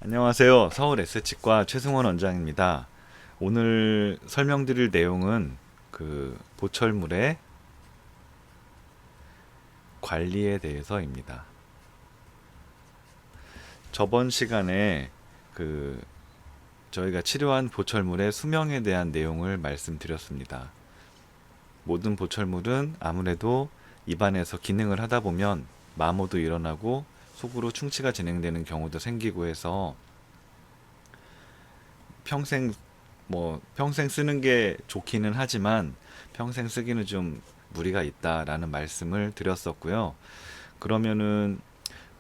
안녕하세요. 서울 S치과 최승원 원장입니다. 오늘 설명드릴 내용은 보철물의 관리에 대해서입니다. 저번 시간에 그 저희가 치료한 보철물의 수명에 대한 내용을 말씀드렸습니다. 모든 보철물은 아무래도 입안에서 기능을 하다 보면 마모도 일어나고 속으로 충치가 진행되는 경우도 생기고 해서 평생 평생 쓰는 게 좋기는 하지만 평생 쓰기는 좀 무리가 있다라는 말씀을 드렸었고요. 그러면은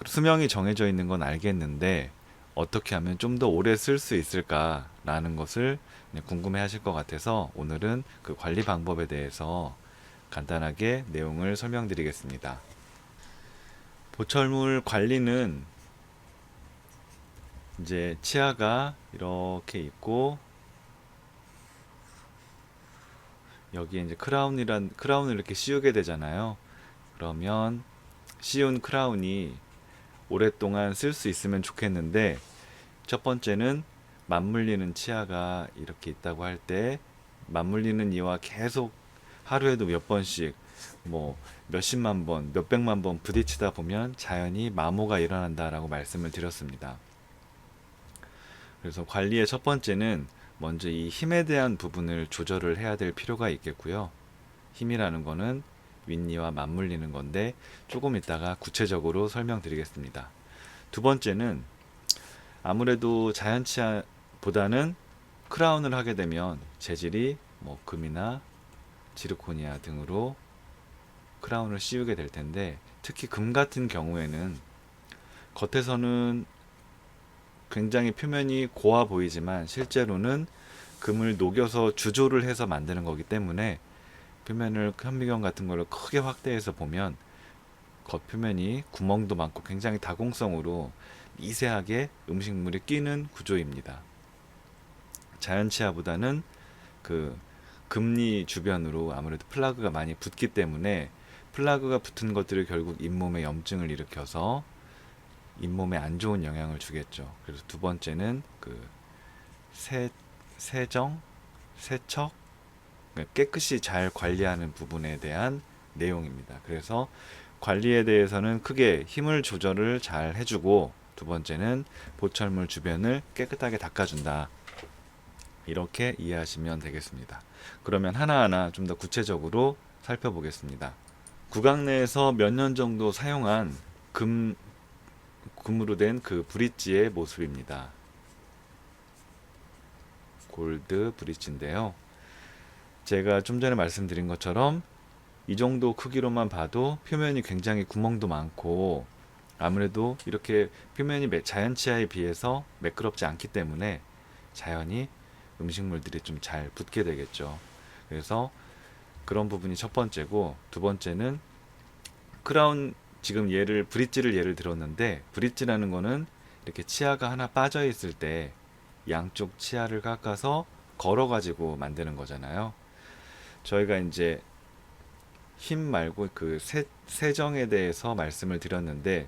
수명이 정해져 있는 건 알겠는데 어떻게 하면 좀 더 오래 쓸 수 있을까라는 것을 궁금해 하실 것 같아서 오늘은 그 관리 방법에 대해서 간단하게 내용을 설명드리겠습니다. 보철물 관리는 이제 치아가 이렇게 있고 여기에 이제 크라운을 이렇게 씌우게 되잖아요. 그러면 씌운 크라운이 오랫동안 쓸 수 있으면 좋겠는데 첫 번째는 맞물리는 치아가 이렇게 있다고 할 때 맞물리는 이와 계속 하루에도 몇 번씩 몇십만 번, 몇백만 번 부딪히다 보면 자연히 마모가 일어난다라고 말씀을 드렸습니다. 그래서 관리의 첫 번째는 먼저 이 힘에 대한 부분을 조절을 해야 될 필요가 있겠고요. 힘이라는 거는 윗니와 맞물리는 건데 조금 이따가 구체적으로 설명드리겠습니다. 두 번째는 아무래도 자연치아보다는 크라운을 하게 되면 재질이 금이나 지르코니아 등으로 크라운을 씌우게 될 텐데 특히 금 같은 경우에는 겉에서는 굉장히 표면이 고와 보이지만 실제로는 금을 녹여서 주조를 해서 만드는 거기 때문에 표면을 현미경 같은 거를 크게 확대해서 보면 겉표면이 구멍도 많고 굉장히 다공성으로 미세하게 음식물이 끼는 구조입니다. 자연치아보다는 그 금니 주변으로 아무래도 플라그가 많이 붙기 때문에 플라그가 붙은 것들이 결국 잇몸에 염증을 일으켜서 잇몸에 안 좋은 영향을 주겠죠. 그래서 두 번째는 세정, 세척, 깨끗이 잘 관리하는 부분에 대한 내용입니다. 그래서 관리에 대해서는 크게 힘을 조절을 잘 해주고 두 번째는 보철물 주변을 깨끗하게 닦아준다. 이렇게 이해하시면 되겠습니다. 그러면 하나하나 좀 더 구체적으로 살펴보겠습니다. 구강 내에서 몇 년 정도 사용한 금으로 된 그 브릿지의 모습입니다. 골드 브릿지인데요. 제가 좀 전에 말씀드린 것처럼 이 정도 크기로만 봐도 표면이 굉장히 구멍도 많고 아무래도 이렇게 표면이 자연치아에 비해서 매끄럽지 않기 때문에 자연히 음식물들이 좀 잘 붙게 되겠죠. 그래서 그런 부분이 첫 번째고 두 번째는 크라운 지금 브릿지를 예를 들었는데 브릿지라는 거는 이렇게 치아가 하나 빠져 있을 때 양쪽 치아를 깎아서 걸어 가지고 만드는 거잖아요. 저희가 이제 힘 말고 세정에 대해서 말씀을 드렸는데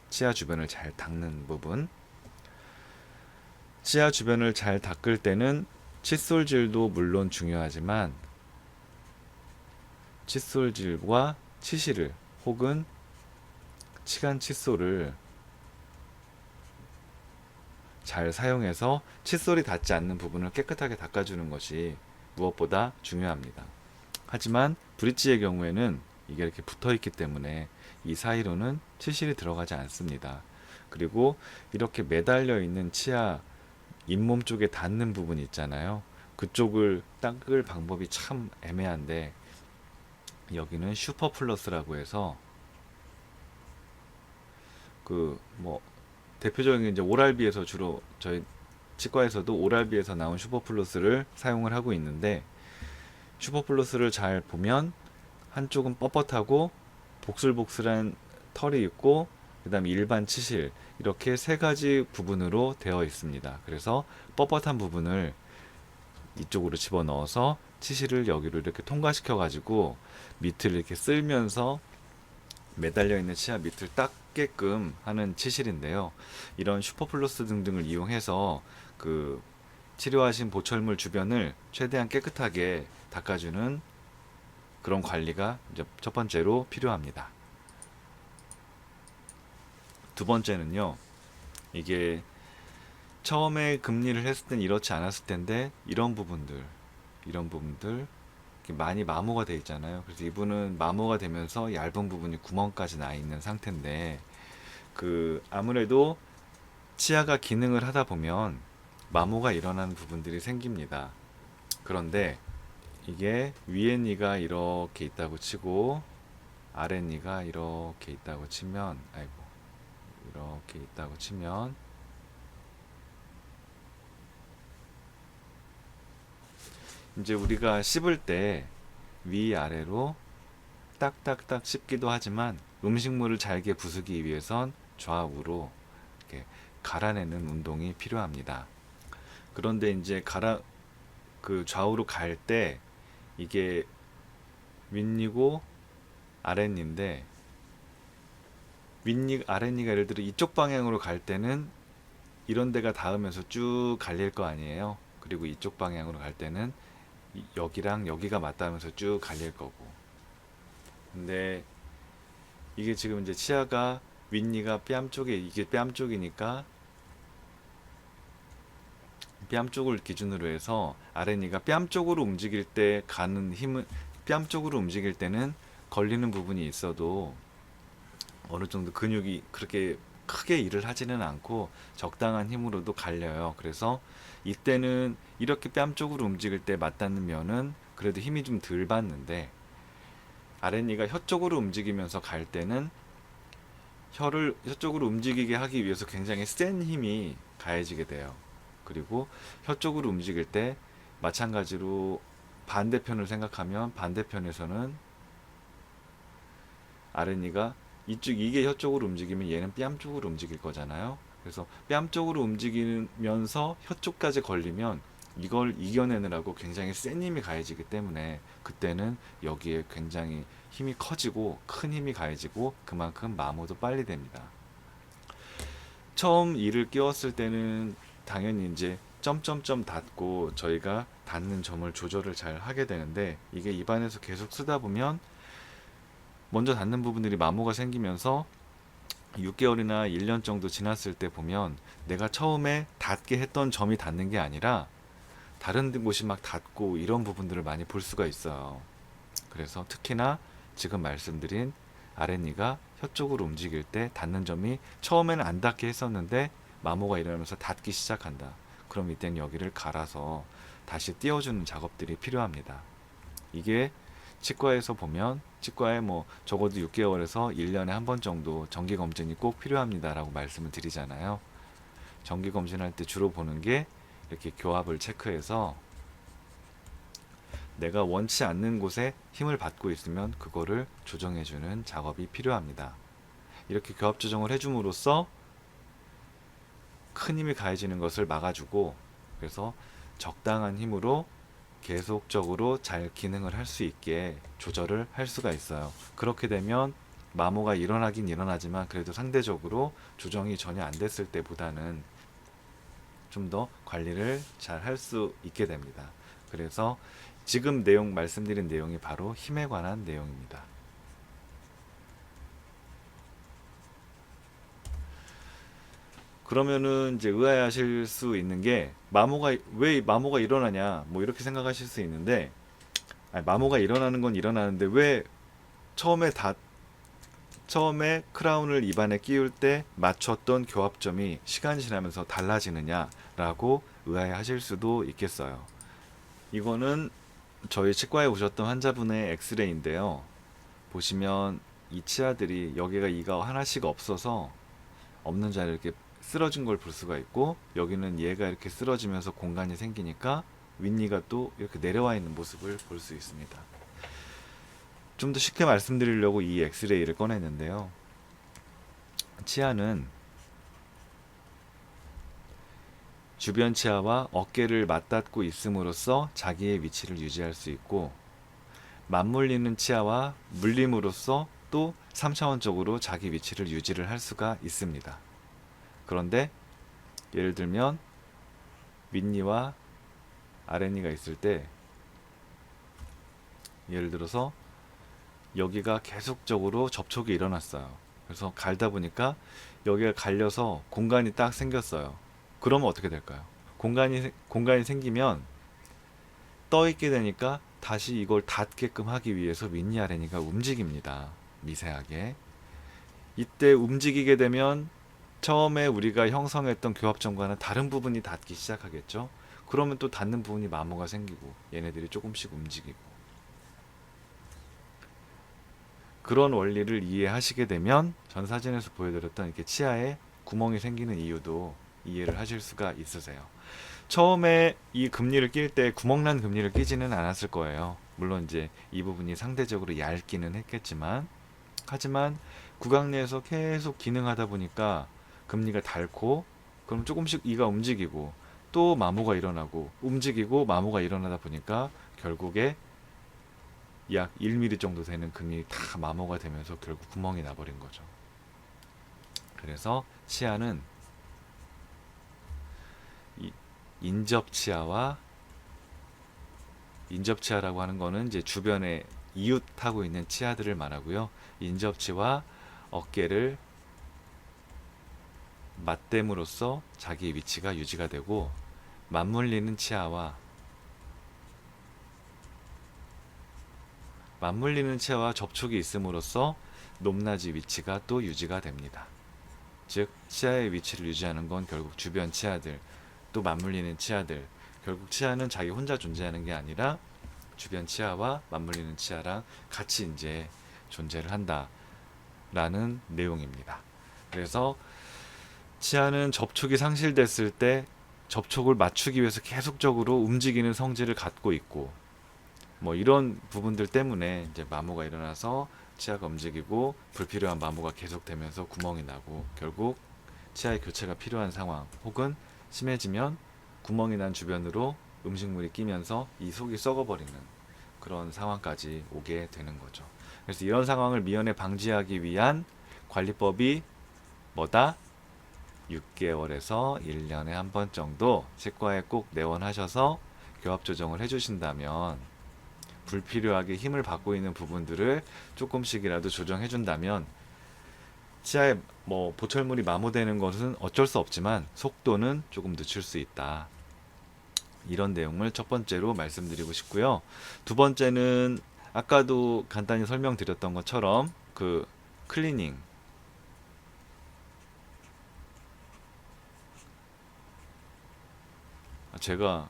치아 주변을 잘 닦는 부분 치아 주변을 잘 닦을 때는 칫솔질도 물론 중요하지만 칫솔질과 치실을 혹은 치간 칫솔을 잘 사용해서 칫솔이 닿지 않는 부분을 깨끗하게 닦아주는 것이 무엇보다 중요합니다. 하지만 브릿지의 경우에는 이게 이렇게 붙어 있기 때문에 이 사이로는 치실이 들어가지 않습니다. 그리고 이렇게 매달려 있는 치아 잇몸 쪽에 닿는 부분 있잖아요. 그쪽을 닦을 방법이 참 애매한데 여기는 슈퍼 플러스라고 해서 대표적인 이제 오랄비에서 주로 저희 치과에서도 오랄비에서 나온 슈퍼 플러스를 사용을 하고 있는데 슈퍼 플러스를 잘 보면 한쪽은 뻣뻣하고 복슬복슬한 털이 있고 그 다음에 일반 치실 이렇게 세 가지 부분으로 되어 있습니다. 그래서 뻣뻣한 부분을 이쪽으로 집어넣어서 치실을 여기로 이렇게 통과시켜 가지고 밑을 이렇게 쓸면서 매달려 있는 치아 밑을 닦게끔 하는 치실인데요. 이런 슈퍼플러스 등등을 이용해서 그 치료하신 보철물 주변을 최대한 깨끗하게 닦아주는 그런 관리가 이제 첫 번째로 필요합니다. 두 번째는요, 이게 처음에 금리를 했을 땐 이렇지 않았을 텐데 이런 부분들 이렇게 많이 마모가 돼 있잖아요. 그래서 이분은 마모가 되면서 얇은 부분이 구멍까지 나 있는 상태인데, 그 아무래도 치아가 기능을 하다 보면 마모가 일어나는 부분들이 생깁니다. 그런데 이게 위에 니가 이렇게 있다고 치고 아래 니가 이렇게 있다고 치면, 아이고, 이렇게 있다고 치면 이제 우리가 씹을 때 위아래로 딱딱딱 씹기도 하지만 음식물을 잘게 부수기 위해선 좌우로 이렇게 갈아내는 운동이 필요합니다. 그런데 이제 그 좌우로 갈 때 이게 윗니고 아랫니인데, 윗니 아랫니가 예를 들어 이쪽 방향으로 갈 때는 이런 데가 닿으면서 쭉 갈릴 거 아니에요. 그리고 이쪽 방향으로 갈 때는 여기랑 여기가 맞닿으면서 쭉 갈릴 거고. 근데 이게 지금 이제 치아가 윗니가 뺨 쪽에, 이게 뺨 쪽이니까 뺨 쪽을 기준으로 해서 아랫니가 뺨 쪽으로 움직일 때 가는 힘은, 뺨 쪽으로 움직일 때는 걸리는 부분이 있어도 어느 정도 근육이 그렇게 크게 일을 하지는 않고 적당한 힘으로도 갈려요. 그래서 이때는 이렇게 뺨 쪽으로 움직일 때 맞닿는 면은 그래도 힘이 좀 덜 받는데, 아랫니가 혀 쪽으로 움직이면서 갈 때는 혀를 혀 쪽으로 움직이게 하기 위해서 굉장히 센 힘이 가해지게 돼요. 그리고 혀 쪽으로 움직일 때 마찬가지로 반대편을 생각하면 반대편에서는 아랫니가 이게 혀 쪽으로 움직이면 얘는 뺨 쪽으로 움직일 거잖아요. 그래서 뺨 쪽으로 움직이면서 혀 쪽까지 걸리면 이걸 이겨내느라고 굉장히 센 힘이 가해지기 때문에 그때는 여기에 굉장히 힘이 커지고 큰 힘이 가해지고 그만큼 마모도 빨리 됩니다. 처음 이를 끼웠을 때는 당연히 이제 점점점 닿고 저희가 닿는 점을 조절을 잘 하게 되는데, 이게 입안에서 계속 쓰다 보면 먼저 닿는 부분들이 마모가 생기면서 6개월이나 1년 정도 지났을 때 보면 내가 처음에 닿게 했던 점이 닿는 게 아니라 다른 곳이 막 닿고 이런 부분들을 많이 볼 수가 있어요. 그래서 특히나 지금 말씀드린 아랫니가 혀 쪽으로 움직일 때 닿는 점이 처음에는 안 닿게 했었는데 마모가 일어나면서 닿기 시작한다. 그럼 이때는 여기를 갈아서 다시 띄워주는 작업들이 필요합니다. 이게 치과에서 보면 치과에 뭐 적어도 6개월에서 1년에 한 번 정도 정기 검진이 꼭 필요합니다라고 말씀을 드리잖아요. 정기 검진할 때 주로 보는 게 이렇게 교합을 체크해서 내가 원치 않는 곳에 힘을 받고 있으면 그거를 조정해주는 작업이 필요합니다. 이렇게 교합 조정을 해줌으로써 큰 힘이 가해지는 것을 막아주고, 그래서 적당한 힘으로 계속적으로 잘 기능을 할 수 있게 조절을 할 수가 있어요. 그렇게 되면 마모가 일어나긴 일어나지만 그래도 상대적으로 조정이 전혀 안 됐을 때보다는 좀 더 관리를 잘 할 수 있게 됩니다. 그래서 지금 말씀드린 내용이 바로 힘에 관한 내용입니다. 그러면은 이제 의아해하실 수 있는 게, 왜 마모가 일어나냐 뭐 이렇게 생각하실 수 있는데, 아니, 마모가 일어나는 건 일어나는데 왜 처음에 처음에 크라운을 입안에 끼울 때 맞췄던 교합점이 시간이 지나면서 달라지느냐라고 의아해하실 수도 있겠어요. 이거는 저희 치과에 오셨던 환자분의 엑스레이인데요. 보시면 이 치아들이 여기가 이가 하나씩 없어서 없는 자리에 이렇게 쓰러진 걸 볼 수가 있고, 여기는 얘가 이렇게 쓰러지면서 공간이 생기니까 윗니가 또 이렇게 내려와 있는 모습을 볼 수 있습니다. 좀 더 쉽게 말씀드리려고 이 엑스레이를 꺼냈는데요. 치아는 주변 치아와 어깨를 맞닿고 있음으로써 자기의 위치를 유지할 수 있고, 맞물리는 치아와 물림으로써 또 3차원적으로 자기 위치를 유지를 할 수가 있습니다. 그런데 예를 들면 윗니와 아랫니가 있을 때, 예를 들어서 여기가 계속적으로 접촉이 일어났어요. 그래서 갈다 보니까 여기가 갈려서 공간이 딱 생겼어요. 그러면 어떻게 될까요? 공간이 생기면 떠 있게 되니까 다시 이걸 닫게끔 하기 위해서 윗니 아랫니가 움직입니다. 미세하게. 이때 움직이게 되면 처음에 우리가 형성했던 교합점과는 다른 부분이 닿기 시작하겠죠. 그러면 또 닿는 부분이 마모가 생기고 얘네들이 조금씩 움직이고, 그런 원리를 이해하시게 되면 전 사진에서 보여드렸던 이렇게 치아에 구멍이 생기는 이유도 이해를 하실 수가 있으세요. 처음에 이 금리를 낄 때 구멍난 금리를 끼지는 않았을 거예요. 물론 이제 이 부분이 상대적으로 얇기는 했겠지만, 하지만 구강 내에서 계속 기능하다 보니까 금리가 닳고, 그럼 조금씩 이가 움직이고 또 마모가 일어나고 움직이고 마모가 일어나다 보니까 결국에 약 1mm 정도 되는 금이 다 마모가 되면서 결국 구멍이 나버린 거죠. 그래서 치아는 인접치아와, 인접치아라고 하는 거는 이제 주변에 이웃하고 있는 치아들을 말하고요. 인접치와 어깨를 맞댐으로써 자기 위치가 유지가 되고, 맞물리는 치아와 접촉이 있음으로써 높낮이 위치가 또 유지가 됩니다. 즉 치아의 위치를 유지하는 건 결국 주변 치아들, 또 맞물리는 치아들, 결국 치아는 자기 혼자 존재하는 게 아니라 주변 치아와 맞물리는 치아랑 같이 이제 존재를 한다라는 내용입니다. 그래서 치아는 접촉이 상실됐을 때 접촉을 맞추기 위해서 계속적으로 움직이는 성질을 갖고 있고, 뭐 이런 부분들 때문에 이제 마모가 일어나서 치아가 움직이고 불필요한 마모가 계속되면서 구멍이 나고, 결국 치아의 교체가 필요한 상황, 혹은 심해지면 구멍이 난 주변으로 음식물이 끼면서 이 속이 썩어버리는 그런 상황까지 오게 되는 거죠. 그래서 이런 상황을 미연에 방지하기 위한 관리법이 뭐다? 6개월에서 1년에 한 번 정도 치과에 꼭 내원하셔서 교합 조정을 해주신다면, 불필요하게 힘을 받고 있는 부분들을 조금씩이라도 조정해 준다면, 치아에 뭐 보철물이 마모되는 것은 어쩔 수 없지만 속도는 조금 늦출 수 있다. 이런 내용을 첫 번째로 말씀드리고 싶고요. 두 번째는 아까도 간단히 설명드렸던 것처럼 그 클리닝, 제가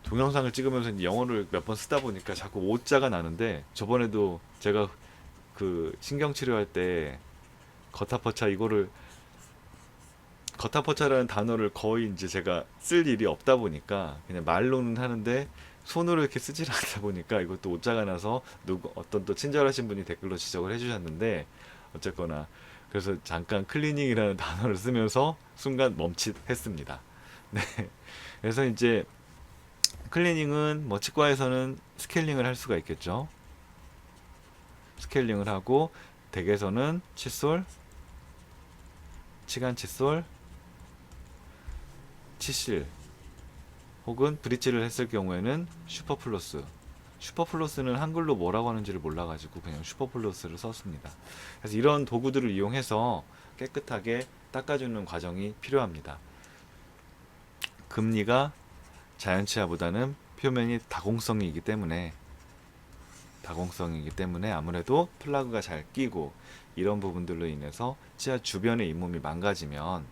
동영상을 찍으면서 이제 영어를 몇 번 쓰다 보니까 자꾸 오자가 나는데, 저번에도 제가 그 신경치료할 때 거타포차라는 단어를 거의 이제 제가 쓸 일이 없다 보니까 그냥 말로는 하는데 손으로 이렇게 쓰질 않다 보니까 이것도 오자가 나서 어떤 또 친절하신 분이 댓글로 지적을 해주셨는데, 어쨌거나 그래서 잠깐 클리닝이라는 단어를 쓰면서 순간 멈칫했습니다. 네. 그래서 이제 클리닝은 뭐 치과에서는 스케일링을 할 수가 있겠죠. 스케일링을 하고 댁에서는 칫솔, 치간 칫솔, 치실, 혹은 브릿지를 했을 경우에는 슈퍼플러스. 슈퍼플러스는 한글로 뭐라고 하는지를 몰라가지고 그냥 슈퍼플러스를 썼습니다. 그래서 이런 도구들을 이용해서 깨끗하게 닦아주는 과정이 필요합니다. 금리가 자연치아보다는 표면이 다공성이기 때문에 아무래도 플라그가 잘 끼고 이런 부분들로 인해서 치아 주변의 잇몸이 망가지면,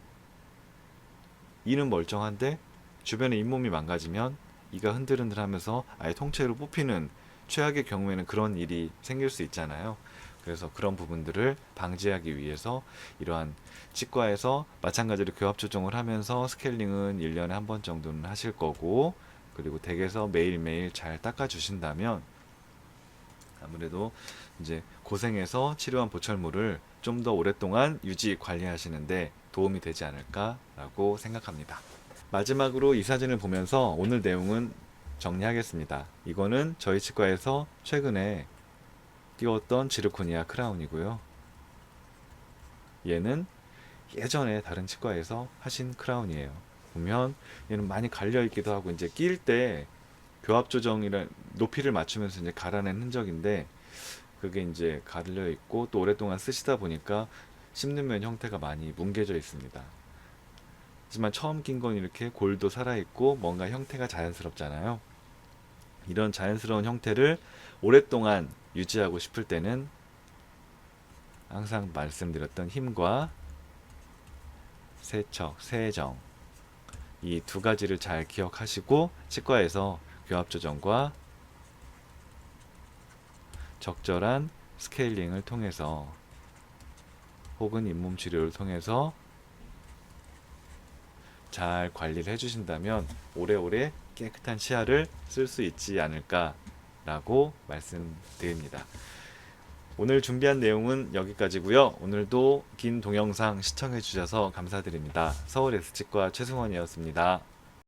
이는 멀쩡한데 주변의 잇몸이 망가지면 이가 흔들흔들하면서 아예 통째로 뽑히는, 최악의 경우에는 그런 일이 생길 수 있잖아요. 그래서 그런 부분들을 방지하기 위해서 이러한 치과에서 마찬가지로 교합 조정을 하면서 스케일링은 1년에 한 번 정도는 하실 거고, 그리고 댁에서 매일매일 잘 닦아 주신다면 아무래도 이제 고생해서 치료한 보철물을 좀 더 오랫동안 유지 관리하시는데 도움이 되지 않을까라고 생각합니다. 마지막으로 이 사진을 보면서 오늘 내용은 정리하겠습니다. 이거는 저희 치과에서 최근에 끼웠던 지르코니아 크라운이고요. 얘는 예전에 다른 치과에서 하신 크라운이에요. 보면 얘는 많이 갈려 있기도 하고 이제 낄 때 교합 조정이란 높이를 맞추면서 이제 갈아낸 흔적인데 그게 이제 갈려 있고 또 오랫동안 쓰시다 보니까 씹는 면 형태가 많이 뭉개져 있습니다. 하지만 처음 낀 건 이렇게 골도 살아있고 뭔가 형태가 자연스럽잖아요. 이런 자연스러운 형태를 오랫동안 유지하고 싶을 때는 항상 말씀드렸던 힘과 세척, 세정 이 두 가지를 잘 기억하시고 치과에서 교합 조정과 적절한 스케일링을 통해서 혹은 잇몸 치료를 통해서 잘 관리를 해주신다면 오래오래 깨끗한 치아를 쓸 수 있지 않을까라고 말씀드립니다. 오늘 준비한 내용은 여기까지고요. 오늘도 긴 동영상 시청해 주셔서 감사드립니다. 서울 S치과 최승원이었습니다.